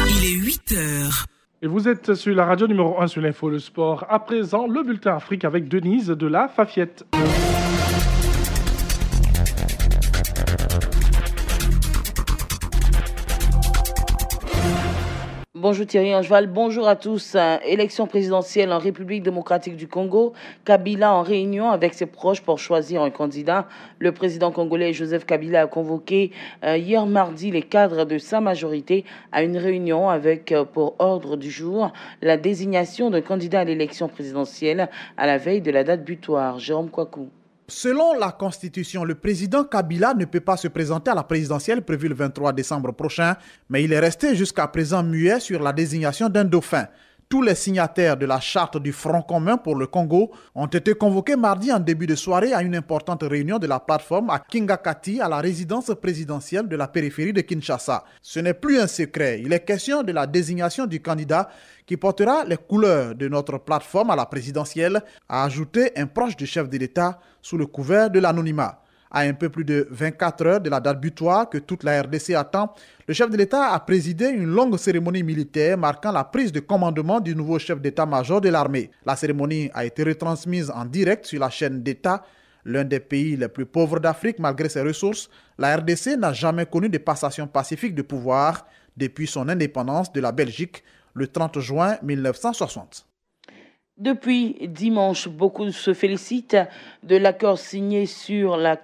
Il est 8 heures. Et vous êtes sur la radio numéro 1 sur l'info, le sport. À présent, le bulletin Afrique avec Denise de la Fafiette. Bonjour Thierry Angeval, bonjour à tous. Élection présidentielle en République démocratique du Congo. Kabila en réunion avec ses proches pour choisir un candidat. Le président congolais Joseph Kabila a convoqué hier mardi les cadres de sa majorité à une réunion avec pour ordre du jour la désignation d'un candidat à l'élection présidentielle à la veille de la date butoir. Jérôme Kouakou. Selon la Constitution, le président Kabila ne peut pas se présenter à la présidentielle prévue le 23 décembre prochain, mais il est resté jusqu'à présent muet sur la désignation d'un dauphin. Tous les signataires de la charte du Front commun pour le Congo ont été convoqués mardi en début de soirée à une importante réunion de la plateforme à Kingakati, à la résidence présidentielle de la périphérie de Kinshasa. Ce n'est plus un secret, il est question de la désignation du candidat qui portera les couleurs de notre plateforme à la présidentielle, a ajouté un proche du chef de l'État sous le couvert de l'anonymat. À un peu plus de 24 heures de la date butoir que toute la RDC attend, le chef de l'État a présidé une longue cérémonie militaire marquant la prise de commandement du nouveau chef d'état-major de l'armée. La cérémonie a été retransmise en direct sur la chaîne d'État. L'un des pays les plus pauvres d'Afrique malgré ses ressources, la RDC n'a jamais connu de passation pacifique de pouvoir depuis son indépendance de la Belgique le 30 juin 1960. Depuis dimanche, beaucoup se félicitent de l'accord signé sur la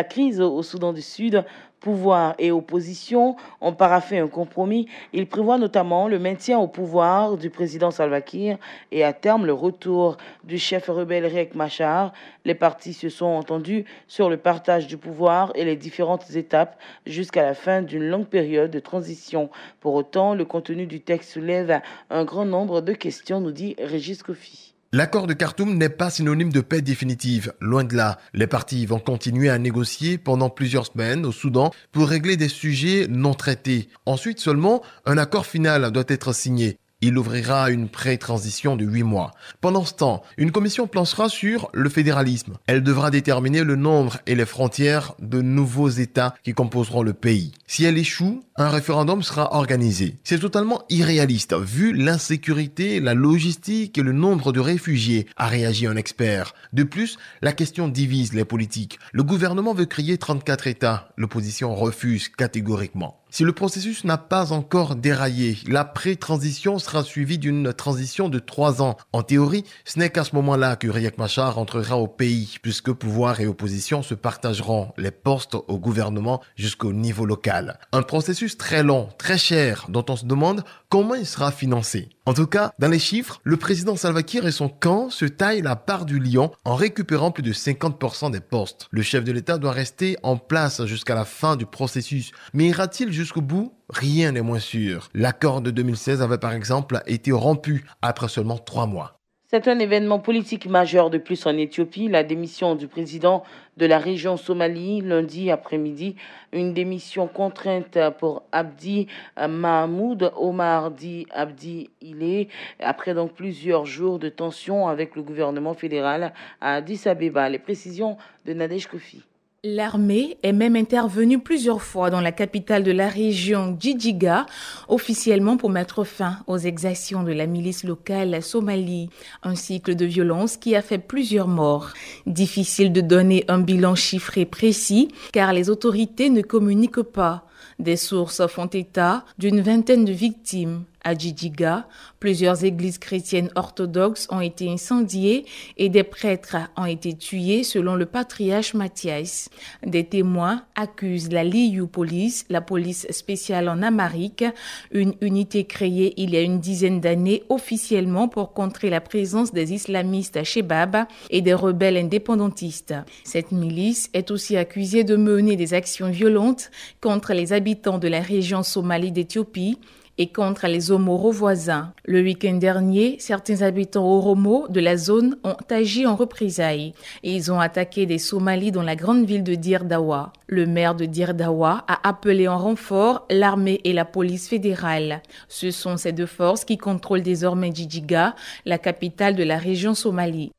crise au Soudan du Sud. Pouvoir et opposition ont paraphé un compromis. Il prévoit notamment le maintien au pouvoir du président Salva Kiir et à terme le retour du chef rebelle Riek Machar. Les partis se sont entendus sur le partage du pouvoir et les différentes étapes jusqu'à la fin d'une longue période de transition. Pour autant, le contenu du texte soulève un grand nombre de questions, nous dit Régis Kofi. L'accord de Khartoum n'est pas synonyme de paix définitive. Loin de là, les partis vont continuer à négocier pendant plusieurs semaines au Soudan pour régler des sujets non traités. Ensuite seulement, un accord final doit être signé. Il ouvrira une pré-transition de 8 mois. Pendant ce temps, une commission planchera sur le fédéralisme. Elle devra déterminer le nombre et les frontières de nouveaux États qui composeront le pays. Si elle échoue, un référendum sera organisé. C'est totalement irréaliste vu l'insécurité, la logistique et le nombre de réfugiés, a réagi un expert. De plus, la question divise les politiques. Le gouvernement veut créer 34 États. L'opposition refuse catégoriquement. Si le processus n'a pas encore déraillé, la pré-transition sera suivie d'une transition de 3 ans. En théorie, ce n'est qu'à ce moment-là que Riek Machar entrera au pays, puisque pouvoir et opposition se partageront les postes au gouvernement jusqu'au niveau local. Un processus très long, très cher, dont on se demande comment il sera financé. En tout cas, dans les chiffres, le président Salva Kiir et son camp se taillent la part du lion en récupérant plus de 50% des postes. Le chef de l'État doit rester en place jusqu'à la fin du processus. Mais ira-t-il jusqu'au bout ? Rien n'est moins sûr. L'accord de 2016 avait par exemple été rompu après seulement 3 mois. C'est un événement politique majeur de plus en Éthiopie, la démission du président de la région Somalie lundi après-midi, une démission contrainte pour Abdi Mahmoud Omar dit Abdi Ilé, après donc plusieurs jours de tension avec le gouvernement fédéral à Addis Abeba. Les précisions de Nadège Kofi. L'armée est même intervenue plusieurs fois dans la capitale de la région, Djidjiga, officiellement pour mettre fin aux exactions de la milice locale somalie. Un cycle de violence qui a fait plusieurs morts. Difficile de donner un bilan chiffré précis car les autorités ne communiquent pas. Des sources font état d'une vingtaine de victimes. À Djidjiga, plusieurs églises chrétiennes orthodoxes ont été incendiées et des prêtres ont été tués selon le patriarche Mathias. Des témoins accusent la Liyu Police, la police spéciale en Amharique, une unité créée il y a une dizaine d'années officiellement pour contrer la présence des islamistes à Shebab et des rebelles indépendantistes. Cette milice est aussi accusée de mener des actions violentes contre les habitants de la région somalie d'Éthiopie et contre les Omoro voisins. Le week-end dernier, certains habitants Oromo de la zone ont agi en représailles. Ils ont attaqué des Somalis dans la grande ville de Dire Dawa. Le maire de Dire Dawa a appelé en renfort l'armée et la police fédérale. Ce sont ces deux forces qui contrôlent désormais Djidjiga, la capitale de la région Somalie.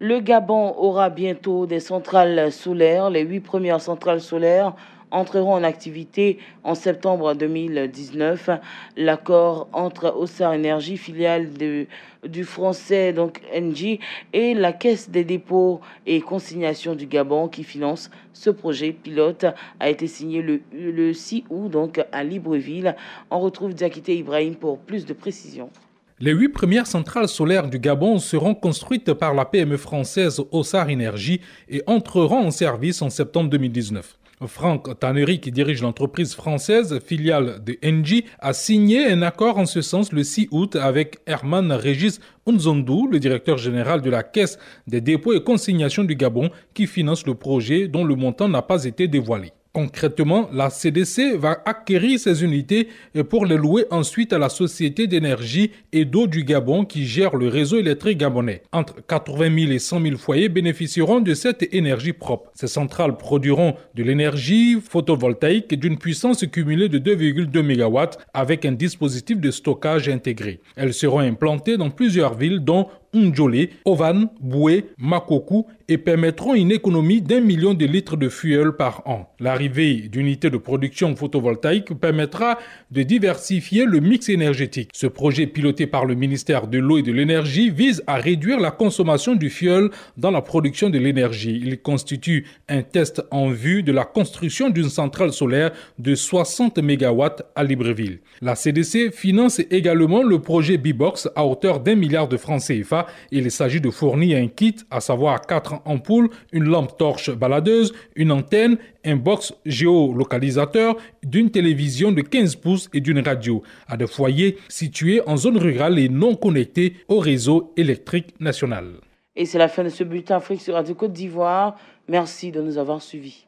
Le Gabon aura bientôt des centrales solaires. Les 8 premières centrales solaires entreront en activité en septembre 2019. L'accord entre Osar Energy, filiale du français donc Engie, et la Caisse des dépôts et consignations du Gabon qui finance ce projet pilote a été signé le 6 août donc à Libreville. On retrouve Diakité Ibrahim pour plus de précisions. Les 8 premières centrales solaires du Gabon seront construites par la PME française Osar Energy et entreront en service en septembre 2019. Franck Tannery, qui dirige l'entreprise française, filiale de Engie, a signé un accord en ce sens le 6 août avec Herman Régis Nzondou, le directeur général de la Caisse des dépôts et consignations du Gabon, qui finance le projet dont le montant n'a pas été dévoilé. Concrètement, la CDC va acquérir ces unités pour les louer ensuite à la Société d'énergie et d'eau du Gabon qui gère le réseau électrique gabonais. Entre 80 000 et 100 000 foyers bénéficieront de cette énergie propre. Ces centrales produiront de l'énergie photovoltaïque d'une puissance cumulée de 2,2 MW avec un dispositif de stockage intégré. Elles seront implantées dans plusieurs villes dont Ndjolé, Ovan, Boué, Makokou et permettront une économie d'1 million de litres de fuel par an. L'arrivée d'unités de production photovoltaïque permettra de diversifier le mix énergétique. Ce projet piloté par le ministère de l'Eau et de l'Énergie vise à réduire la consommation du fuel dans la production de l'énergie. Il constitue un test en vue de la construction d'une centrale solaire de 60 MW à Libreville. La CDC finance également le projet B-Box à hauteur d'1 milliard de francs CFA. Il s'agit de fournir un kit, à savoir 4 ampoules, une lampe torche baladeuse, une antenne, un box géolocalisateur, d'une télévision de 15 pouces et d'une radio, à des foyers situés en zone rurale et non connectés au réseau électrique national. Et c'est la fin de ce bulletin Afrique sur Radio Côte d'Ivoire. Merci de nous avoir suivis.